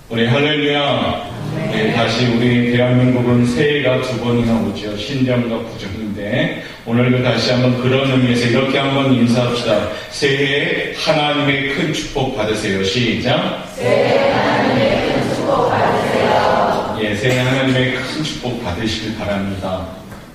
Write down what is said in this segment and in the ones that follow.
우리 할렐루야. 네, 다시 우리 대한민국은 새해가 두 번이나 오죠. 신정과 구정인데 오늘도 다시 한번 그런 의미에서 이렇게 한번 인사합시다. 새해 하나님의 큰 축복 받으세요. 시작. 새해 하나님의 큰 축복 받으세요. 예, 새해 하나님의 큰 축복 받으시길 바랍니다.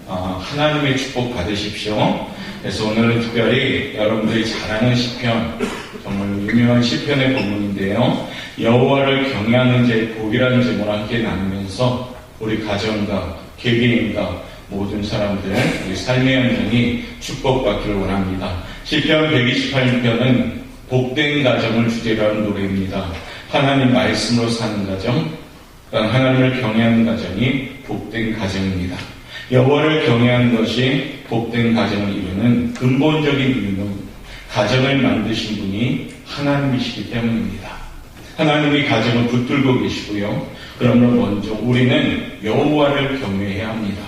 하나님의 축복 받으십시오. 그래서 오늘은 특별히 여러분들이 잘 아는 시편, 정말 유명한 시편의 본문인데요. 여호와를 경외하는 자의 복이라는 제목을 함께 나누면서 우리 가정과 개개인과 모든 사람들 우리 삶의 현장이 축복받기를 원합니다. 시편 128편은 복된 가정을 주제로 하는 노래입니다. 하나님 말씀으로 사는 가정, 하나님을 경외하는 가정이 복된 가정입니다. 여호와를 경외하는 것이 복된 가정을 이루는 근본적인 이유는 가정을 만드신 분이 하나님이시기 때문입니다. 하나님이 가정을 붙들고 계시고요. 그러므로 먼저 우리는 여호와를 경외해야 합니다.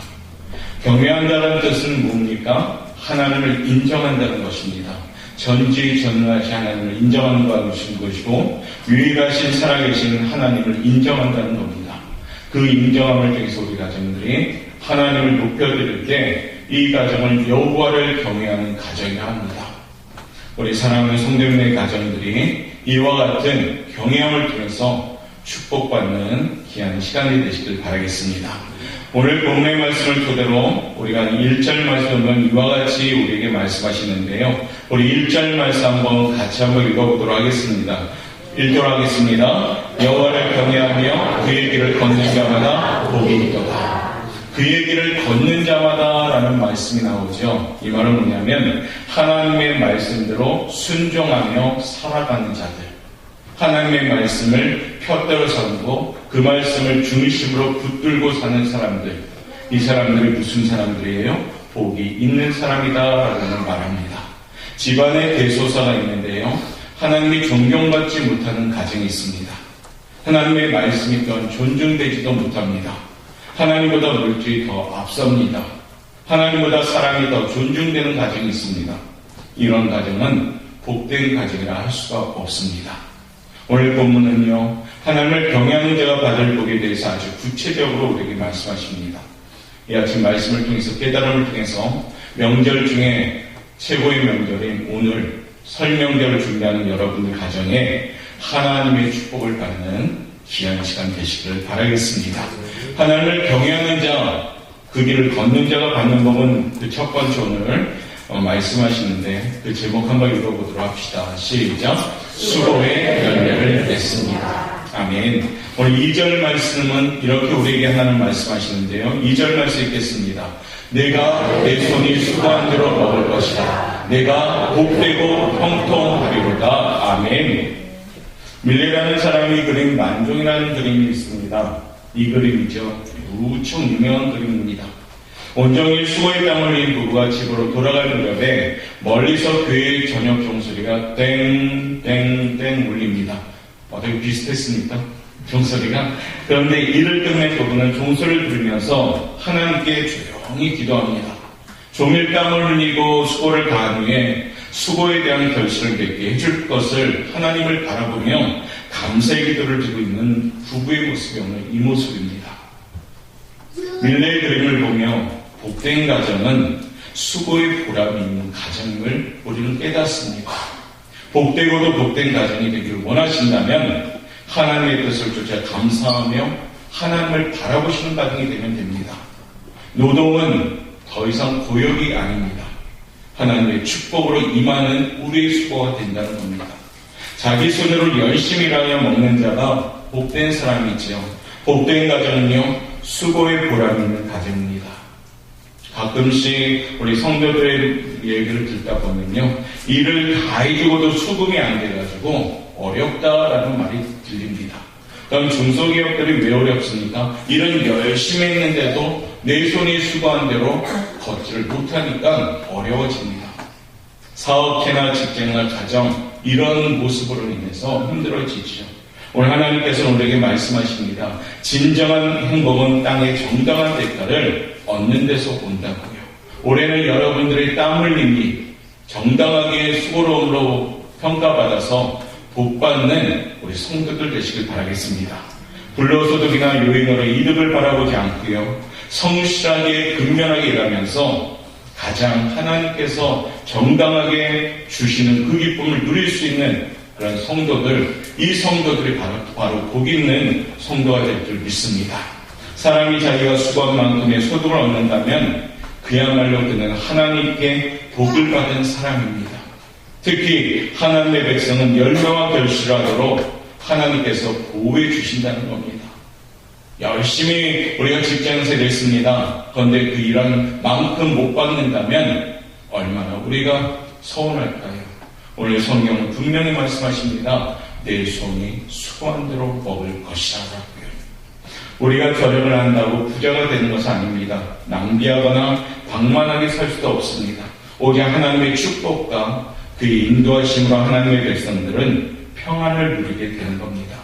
경외한다는 뜻은 뭡니까? 하나님을 인정한다는 것입니다. 전지전능하신 하나님을 인정하는 것이고 유일하신 살아계신 하나님을 인정한다는 겁니다. 그 인정함을 통해서 우리 가정들이 하나님을 높여드릴 때 이 가정을 여호와를 경외하는 가정이라 합니다. 우리 사랑하는 성도님의 가정들이 이와 같은 경외함을 통해서 축복받는 귀한 시간이 되시길 바라겠습니다. 오늘 본문의 말씀을 토대로 우리가 1절 말씀은 이와 같이 우리에게 말씀하시는데요. 우리 1절 말씀 같이 한번 읽어보도록 하겠습니다. 읽도록 하겠습니다. 여호와를 경외하며 그의 길을 걷는 자마다 복이 있도다. 그의 길을 걷는 자마다 라는 말씀이 나오죠. 이 말은 뭐냐면 하나님의 말씀대로 순종하며 살아가는 자들, 하나님의 말씀을 펴들어 살고 그 말씀을 중심으로 붙들고 사는 사람들, 이 사람들이 무슨 사람들이에요? 복이 있는 사람이다 라는 말합니다. 집안에 대소사가 있는데요. 하나님이 존경받지 못하는 가정이 있습니다. 하나님의 말씀이 또한 존중되지도 못합니다. 하나님보다 물질이 더 앞섭니다. 하나님보다 사랑이 더 존중되는 가정이 있습니다. 이런 가정은 복된 가정이라 할 수가 없습니다. 오늘 본문은요, 하나님을 경외하는 자가 받을 복에 대해서 아주 구체적으로 우리에게 말씀하십니다. 이 아침 말씀을 통해서 깨달음을 통해서 명절 중에 최고의 명절인 오늘 설 명절을 준비하는 여러분들 가정에 하나님의 축복을 받는 귀한 시간 되시기를 바라겠습니다. 하나님을 경외하는 자, 그 길을 걷는 자가 받는 법은 그 첫 번째 오늘 말씀하시는데 그 제목 한번 읽어보도록 합시다. 시작. 수고의 열매를 맺습니다. 아멘. 오늘 2절 말씀은 이렇게 우리에게 하나님 말씀하시는데요. 2절 말씀 읽겠습니다. 내가 내 손이 수고한 대로 먹을 것이다. 내가 복되고 형통하리로다. 아멘. 밀레라는 사람이 그린 만종이라는 그림이 있습니다. 이 그림이죠. 무척 유명한 그림입니다. 온종일 수고의 땀을 흘린 부부가 집으로 돌아갈 무렵에 멀리서 교회의 저녁 종소리가 땡땡땡 울립니다. 되게 비슷했습니까? 종소리가. 그런데 이를 끝내 부부는 종소리를 들으면서 하나님께 조용히 기도합니다. 종일 땀을 흘리고 수고를 다한 후에 수고에 대한 결실을 맺게 해줄 것을 하나님을 바라보며 감사의 기도를 드리고 있는 부부의 모습이 오늘 이 모습입니다. 밀레의 그림을 보며 복된 가정은 수고의 보람이 있는 가정임을 우리는 깨닫습니다. 복되고도 복된 가정이 되기를 원하신다면 하나님의 뜻을 쫓아 감사하며 하나님을 바라보시는 가정이 되면 됩니다. 노동은 더 이상 고역이 아닙니다. 하나님의 축복으로 임하는 우리의 수고가 된다는 겁니다. 자기 손으로 열심히 일하여 먹는 자가 복된 사람이지요. 복된 가정은요, 수고의 보람이 있는 가정입니다. 가끔씩 우리 성도들의 얘기를 듣다 보면요, 일을 다 해주고도 수급이 안 돼가지고 어렵다라는 말이 들립니다. 그럼 중소기업들이 왜 어렵습니까? 일은 열심히 했는데도 내 손이 수고한 대로 걷지를 못하니까 어려워집니다. 사업체나 직장이나 가정, 이런 모습으로 인해서 힘들어지죠. 오늘 하나님께서는 우리에게 말씀하십니다. 진정한 행복은 땅의 정당한 대가를 얻는 데서 온다고요. 올해는 여러분들의 땀 흘림이 정당하게 수고로움으로 평가받아서 복받는 우리 성도들 되시길 바라겠습니다. 불로소득이나 요인으로 이득을 바라보지 않고요. 성실하게 근면하게 일하면서 가장 하나님께서 정당하게 주시는 그 기쁨을 누릴 수 있는 그런 성도들, 이 성도들이 바로 복 있는 성도가 될 줄 믿습니다. 사람이 자기가 수고한 만큼의 소득을 얻는다면 그야말로 그는 하나님께 복을 받은 사람입니다. 특히 하나님의 백성은 열매와 결실을 하도록 하나님께서 보호해 주신다는 겁니다. 열심히 우리가 직장에서 일했습니다. 그런데 그 일한 만큼 못 받는다면 얼마나 우리가 서운할까요? 오늘 성경은 분명히 말씀하십니다. 내 손이 수고한 대로 먹을 것이라고요. 우리가 결혼을 한다고 부자가 되는 것은 아닙니다. 낭비하거나 방만하게 살 수도 없습니다. 오직 하나님의 축복과 그의 인도하심으로 하나님의 백성들은 평안을 누리게 되는 겁니다.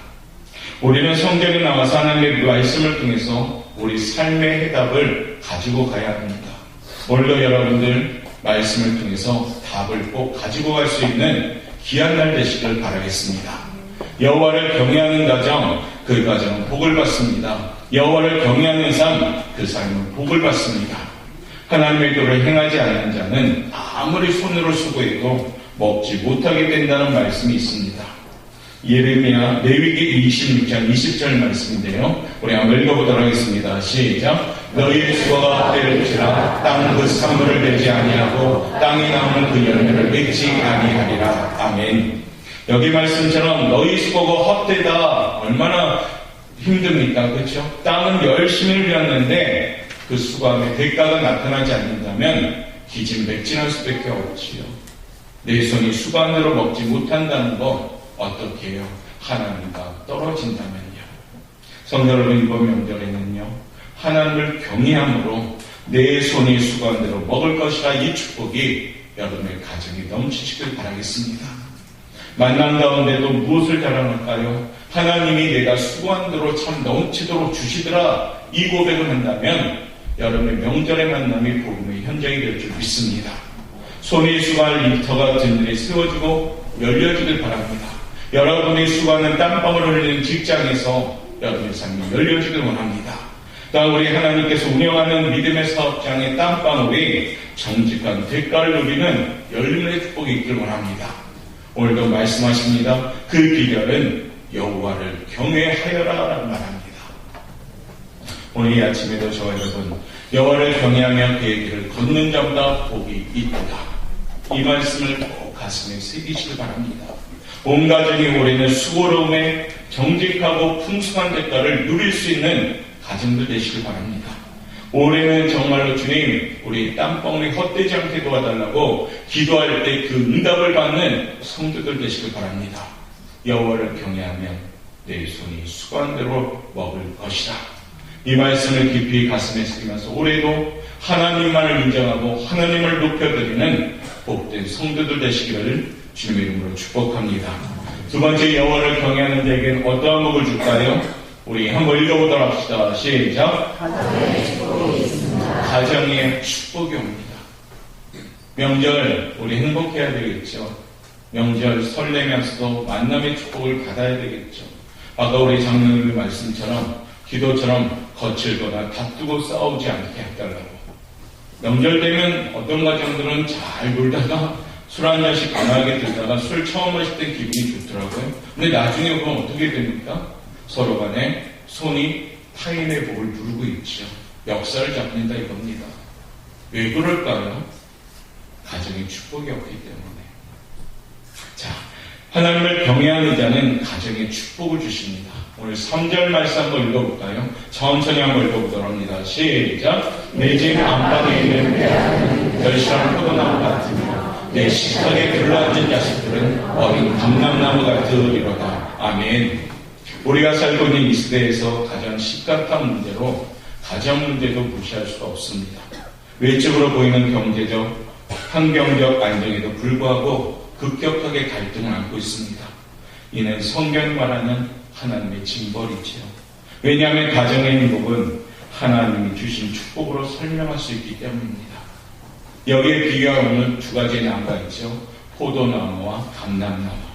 우리는 성경에 나와서 하나님의 말씀을 통해서 우리 삶의 해답을 가지고 가야 합니다. 오늘도 여러분들 말씀을 통해서 답을 꼭 가지고 갈 수 있는 귀한 날 되시길 바라겠습니다. 여호와를 경외하는 가정, 그 가정은 복을 받습니다. 여호와를 경외하는 삶, 그 삶은 복을 받습니다. 하나님의 도를 행하지 않는 자는 아무리 손으로 수고해도 먹지 못하게 된다는 말씀이 있습니다. 예레미야 레위기 26장 20절 말씀인데요. 우리 한번 읽어보도록 하겠습니다. 시작. 너희의 수고가 헛되을지라 땅 그 산물을 내지 아니하고 땅이 나오는 그 열매를 맺지 아니하리라. 아멘. 여기 말씀처럼 너희 수고가 헛되다. 얼마나 힘듭니까? 그렇죠? 땅은 열심히 일했는데 그 수고함의 대가가 나타나지 않는다면 기진맥진할 수밖에 없지요. 내 손이 수고한 대로 먹지 못한다는 건 어떻게 해요? 하나님과 떨어진다면요. 성도 여러분, 이번 명절에는요, 하나님을 경외함으로 내 손이 수고한 대로 먹을 것이라 이 축복이 여러분의 가정에 넘치시길 바라겠습니다. 만남 가운데도 무엇을 자랑할까요? 하나님이 내가 수고한 대로 참 넘치도록 주시더라, 이 고백을 한다면 여러분의 명절의 만남이 복음의 현장이 될 줄 믿습니다. 손이 수고할 일터가 든든히 세워지고 열려지길 바랍니다. 여러분이 수고하는 땀방울을 흘리는 직장에서 여러분의 삶이 열려지길 원합니다. 또한 우리 하나님께서 운영하는 믿음의 사업장의 땀방울이 정직한 대가를 누리는 열림의 축복이 있길 원합니다. 오늘도 말씀하십니다. 그 비결은 여호와를 경외하여라 라는 말합니다. 오늘 이 아침에도 저와 여러분, 여호와를 경외하며 그의 길을 걷는 자보다 복이 있도다. 이 말씀을 꼭 가슴에 새기시길 바랍니다. 온 가정이 올해는 수고로움에 정직하고 풍성한 대가를 누릴 수 있는 가정들 되시길 바랍니다. 올해는 정말로 주님, 우리 땀방울이 헛되지 않게 도와달라고 기도할 때 그 응답을 받는 성도들 되시길 바랍니다. 여호와를 경외하면 내 손이 수고한 대로 먹을 것이다. 이 말씀을 깊이 가슴에 새기면서 올해도 하나님만을 인정하고 하나님을 높여드리는 복된 성도들 되시기를 주님의 이름으로 축복합니다. 두 번째, 여호와를 경외하는 자에게는 어떠한 복을 줄까요? 우리 한번 읽어보도록 합시다. 시작. 가정의 축복이 옵니다. 명절 우리 행복해야 되겠죠. 명절 설레면서도 만남의 축복을 받아야 되겠죠. 아까 우리 장로님의 말씀처럼 기도처럼 거칠거나 다투고 싸우지 않게 해달라고. 명절 되면 어떤 가정들은 잘 놀다가 술 한 잔씩 강하게 들다가 술 처음 마실 때 기분이 좋더라고요. 근데 나중에 보면 어떻게 됩니까? 서로 간에 손이 타인의 복을 누르고 있죠. 역사를 잡는다 이겁니다. 왜 그럴까요? 가정의 축복이 없기 때문에. 자, 하나님을 경외하는 자는 가정에 축복을 주십니다. 오늘 3절 말씀 한번 읽어볼까요? 천천히 한번 읽어보도록 합니다. 시작. 내 집 안방에 있는 결실한 포도나무 같으며 내 식탁에 들러앉은 자식들은 어린 감람나무 같으리로다. 아멘. 우리가 살고 있는 이 시대에서 가장 심각한 문제로 가정 문제도 무시할 수가 없습니다. 외적으로 보이는 경제적, 환경적 안정에도 불구하고 급격하게 갈등을 안고 있습니다. 이는 성경이 말하는 하나님의 징벌이지요. 왜냐하면 가정의 행복은 하나님이 주신 축복으로 설명할 수 있기 때문입니다. 여기에 비교하는 두 가지 나무가 있죠. 포도나무와 감람나무.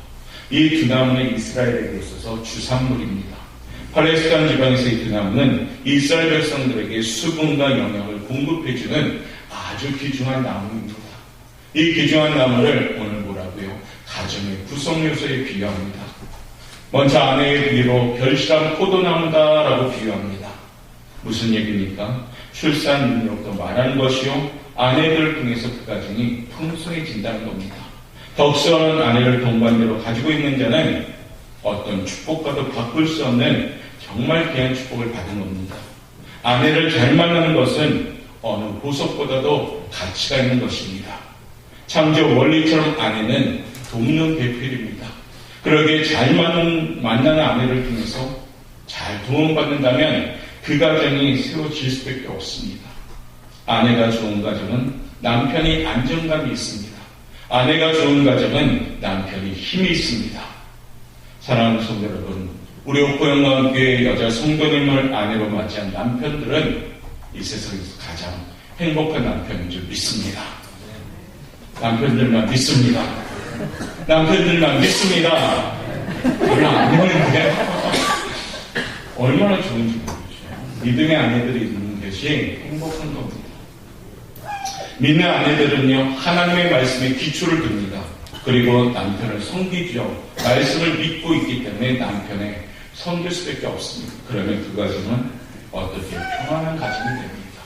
이 두 나무는 이스라엘에게 있어서 주산물입니다. 팔레스타인 지방에서 잇나무는 이스라엘 백성들에게 수분과 영양을 공급해주는 아주 귀중한 나무입니다. 이 귀중한 나무를 오늘 뭐라고요? 가정의 구성 요소에 비유합니다. 먼저 아내의 비유로 결실한 포도나무다라고 비유합니다. 무슨 얘기입니까? 출산 능력도 말하는 것이요, 아내들을 통해서 그 가정이 풍성해진다는 겁니다. 덕스러운 아내를 동반대로 가지고 있는 자는 어떤 축복과도 바꿀 수 없는 정말 귀한 축복을 받은 겁니다. 아내를 잘 만나는 것은 어느 보석보다도 가치가 있는 것입니다. 창조 원리처럼 아내는 돕는 배필입니다. 그러기에 잘 만나는 아내를 통해서 잘 도움받는다면 그 가정이 세워질 수밖에 없습니다. 아내가 좋은 가정은 남편이 안정감이 있습니다. 아내가 좋은 가정은 남편이 힘이 있습니다. 사랑하는 성도 여러분, 우리 옥포영광교회 여자 성도님을 아내로 맞이한 남편들은 이 세상에서 가장 행복한 남편인 줄 믿습니다. 남편들만 믿습니다. 남편들만 믿습니다. 별로 안 보이는데 얼마나 좋은지 모르죠. 믿음의 아내들이 있는 것이 행복한 겁니다. 믿는 아내들은요, 하나님의 말씀에 기초를 둡니다. 그리고 남편을 섬기죠. 말씀을 믿고 있기 때문에 남편의 섬길 수밖에 없습니다. 그러면 그 가정은 어떻게 평안한 가정이 됩니다.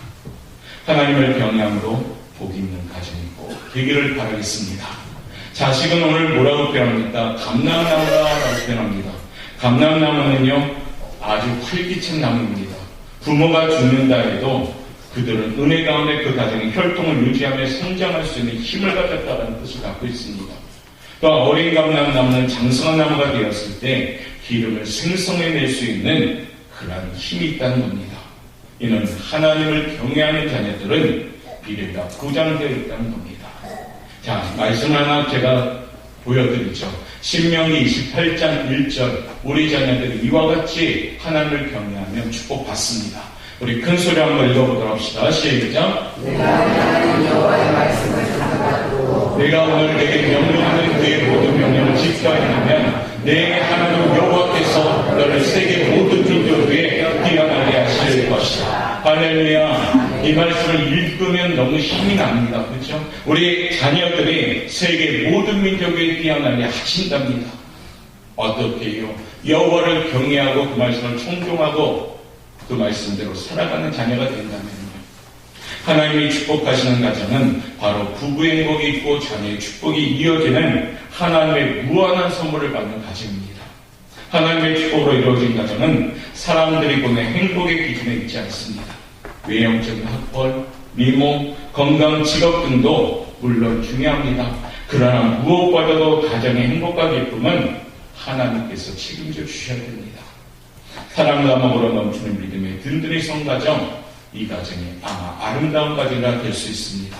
하나님을 경외함으로 복 있는 가정이 꼭 되기를 바라겠습니다. 자식은 오늘 뭐라고 표현합니까? 감람나무라고 표현합니다. 감람나무는요, 아주 활기찬 나무입니다. 부모가 죽는다 해도 그들은 은혜 가운데 그 가정의 혈통을 유지하며 성장할 수 있는 힘을 가졌다는 뜻을 갖고 있습니다. 또 어린 감람나무는 장성한 나무가 되었을 때 기름을 생성해낼 수 있는 그러한 힘이 있다는 겁니다. 이는 하나님을 경외하는 자녀들은 미래가 보장되어 있다는 겁니다. 자, 말씀 하나 제가 보여드리죠. 신명기 28장 1절, 우리 자녀들이 이와 같이 하나님을 경외하면 축복받습니다. 우리 큰 소리 한번 읽어보도록 합시다. 시작. 내가 오늘 내게 명령하는 그의 모든 명령을 지켜야 하면 내 하나님 여호와께서 너를 세계 모든 민족 위에 뛰어나게 하실 것이다. 할렐루야. 이 말씀을 읽으면 너무 힘이 납니다. 그렇죠? 우리 자녀들이 세계 모든 민족 위에 뛰어나게 하신답니다. 어떻게 해요? 여호와를 경외하고 그 말씀을 청종하고 그 말씀대로 살아가는 자녀가 된다면요. 하나님이 축복하시는 가정은 바로 부부의 행복이 있고 자녀의 축복이 이어지는 하나님의 무한한 선물을 받는 가정입니다. 하나님의 축복으로 이루어진 가정은 사람들이 보는 행복의 기준에 있지 않습니다. 외형적인 학벌, 미모, 건강, 직업 등도 물론 중요합니다. 그러나 무엇보다도 가정의 행복과 기쁨은 하나님께서 책임져 주셔야 됩니다. 사랑과 마음으로 넘치는 믿음의 든든히 선 가정, 이 가정이 아마 아름다운 가정이 될 수 있습니다.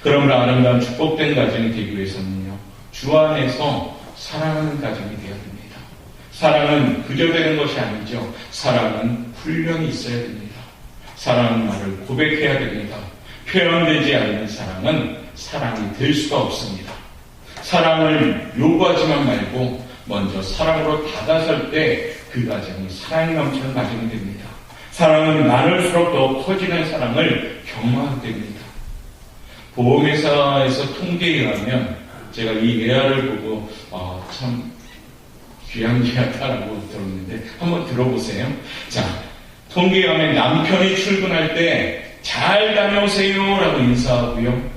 그러므로 아름다운 축복된 가정이 되기 위해서는요, 주 안에서 사랑하는 가정이 되어야 됩니다. 사랑은 그저 되는 것이 아니죠. 사랑은 훈련이 있어야 됩니다. 사랑하는 말을 고백해야 됩니다. 표현되지 않는 사랑은 사랑이 될 수가 없습니다. 사랑을 요구하지만 말고 먼저 사랑으로 다가설 때 그 가정이 사랑이 넘치는 가정이 됩니다. 사랑은 나눌수록 더 커지는 사랑을 경험하게 됩니다. 보험회사에서 통계에 의하면 제가 이 예화를 보고 참 귀한 예화다라고 들었는데 한번 들어보세요. 자, 통계에 의하면 남편이 출근할 때 잘 다녀오세요 라고 인사하고요,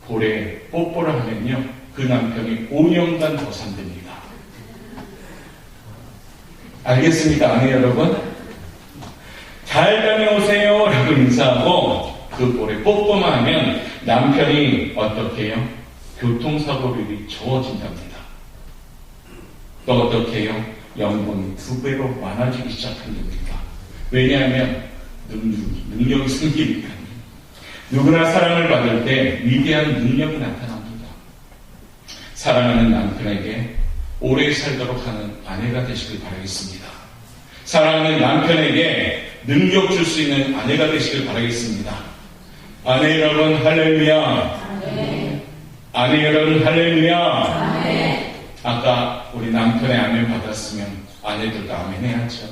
볼에 뽀뽀를 하면요, 그 남편이 5년간 더 산답니다. 알겠습니까, 아내 여러분? 잘 다녀오세요 라고 인사하고 그 볼에 뽀뽀만 하면 남편이 어떻게 해요? 교통사고율이 적어진답니다. 또 어떻게 해요? 연봉이 2배로 많아지기 시작한답니다. 왜냐하면 능력이 생기니까요. 누구나 사랑을 받을 때 위대한 능력이 나타납니다. 사랑하는 남편에게 오래 살도록 하는 아내가 되시길 바라겠습니다. 사랑하는 남편에게 능력 줄 수 있는 아내가 되시길 바라겠습니다. 아내 여러분 할렐루야. 아내 여러분 할렐루야. 아까 우리 남편의 아멘 받았으면 아내들도 아멘 해야죠.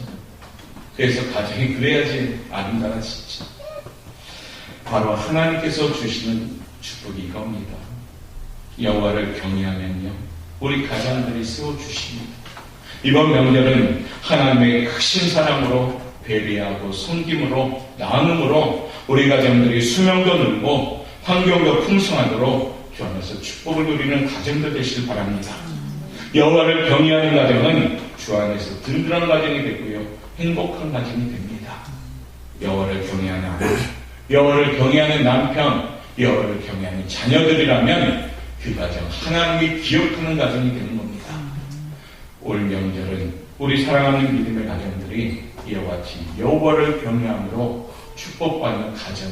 그래서 가정이 그래야지 아름다워지죠. 바로 하나님께서 주시는 축복이 이겁니다. 여호와를 경외하면요, 우리 가정들이 세워주십니다. 이번 명절은 하나님의 크신 사랑으로 배려하고 섬김으로 나눔으로 우리 가정들이 수명도 늘고 환경도 풍성하도록 주 안에서 축복을 누리는 가정들 되시길 바랍니다. 여호와를 경외하는 가정은 주 안에서 든든한 가정이 되고요, 행복한 가정이 됩니다. 여호와를 경외하는 아버지, 여호와를 경외하는 남편, 여호와를 경외하는 자녀들이라면 그 가정 하나님이 기억하는 가정이 되는 겁니다. 올 명절은 우리 사랑하는 믿음의 가정들이 이와 같이 여호와를 경외함으로 축복받는 가정,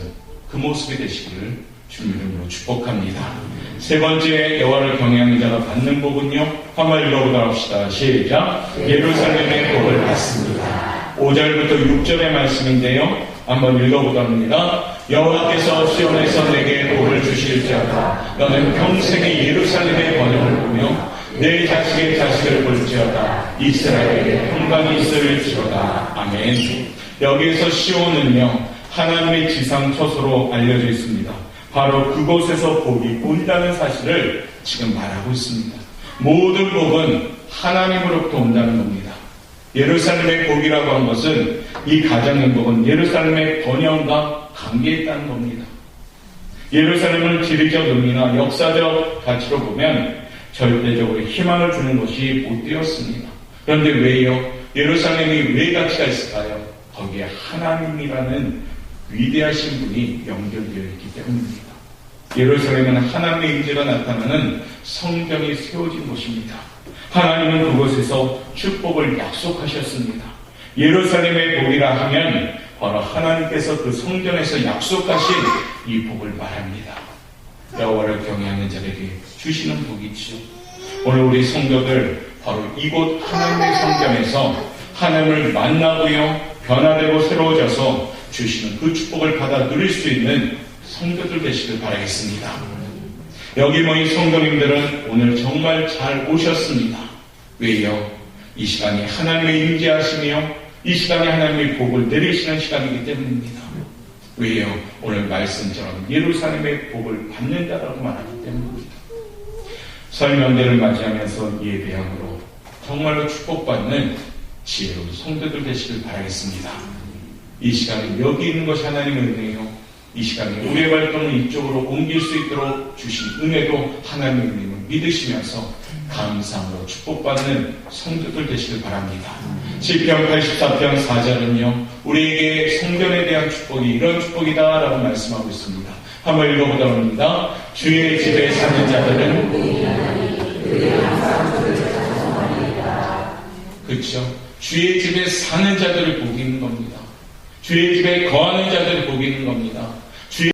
그 모습이 되시기를 주님 이름으로 축복합니다. 세 번째, 여호와를 경외하는 자가 받는 복은요, 한번 읽어보도록 합시다. 시작. 예루살렘의 복을 받습니다. 5절부터 6절의 말씀인데요, 한번 읽어보도록 합니다. 여호와께서 시온에서 내게 복을 주실지어다. 너는 평생에 예루살렘의 번영을 보며 내 자식의 자식을 볼지어다. 이스라엘에게 평강이 있을지어다. 아멘. 여기에서 시온은요, 하나님의 지상 처소로 알려져 있습니다. 바로 그곳에서 복이 온다는 사실을 지금 말하고 있습니다. 모든 복은 하나님으로부터 온다는 겁니다. 예루살렘의 복이라고 한 것은 이 가정 행복은 예루살렘의 번영과 관계있다는 겁니다. 예루살렘을 지리적 의미나 역사적 가치로 보면 절대적으로 희망을 주는 것이 못 되었습니다. 그런데 왜요? 예루살렘이 왜 가치가 있을까요? 거기에 하나님이라는 위대하신 분이 연결되어 있기 때문입니다. 예루살렘은 하나님의 임재가 나타나는 성전이 세워진 곳입니다. 하나님은 그곳에서 축복을 약속하셨습니다. 예루살렘의 복이라 하면 바로 하나님께서 그 성전에서 약속하신 이 복을 말합니다. 여호와를 경외하는 자에게 주시는 복이죠. 오늘 우리 성도들 바로 이곳 하나님의 성전에서 하나님을 만나고요, 변화되고 새로워져서 주시는 그 축복을 받아 누릴 수 있는 성도들 되시길 바라겠습니다. 여기 모인 성도님들은 오늘 정말 잘 오셨습니다. 왜요? 이 시간이 하나님의 임재하시며 이 시간이 하나님의 복을 내리시는 시간이기 때문입니다. 왜요? 오늘 말씀처럼 예루살렘의 복을 받는다라고 말하기 때문입니다. 설 명절을 맞이하면서 예배함으로 정말로 축복받는 지혜로운 성도들 되시길 바라겠습니다. 이 시간에 여기 있는 것이 하나님의 은혜요, 이 시간에 우리의 발걸음을 이쪽으로 옮길 수 있도록 주신 은혜도 하나님의 은혜를 믿으시면서 감사함으로 축복받는 성도들 되시길 바랍니다. 시편 84편 4절은요, 우리에게 성전에 대한 축복이 이런 축복이다라고 말씀하고 있습니다. 한번 읽어보도록 합니다. 주의 집에 사는 자들은 그렇죠. 주의 집에 사는 자들을 복이 있는 겁니다. 주의 집에 거하는 자들을 복이 있는 겁니다.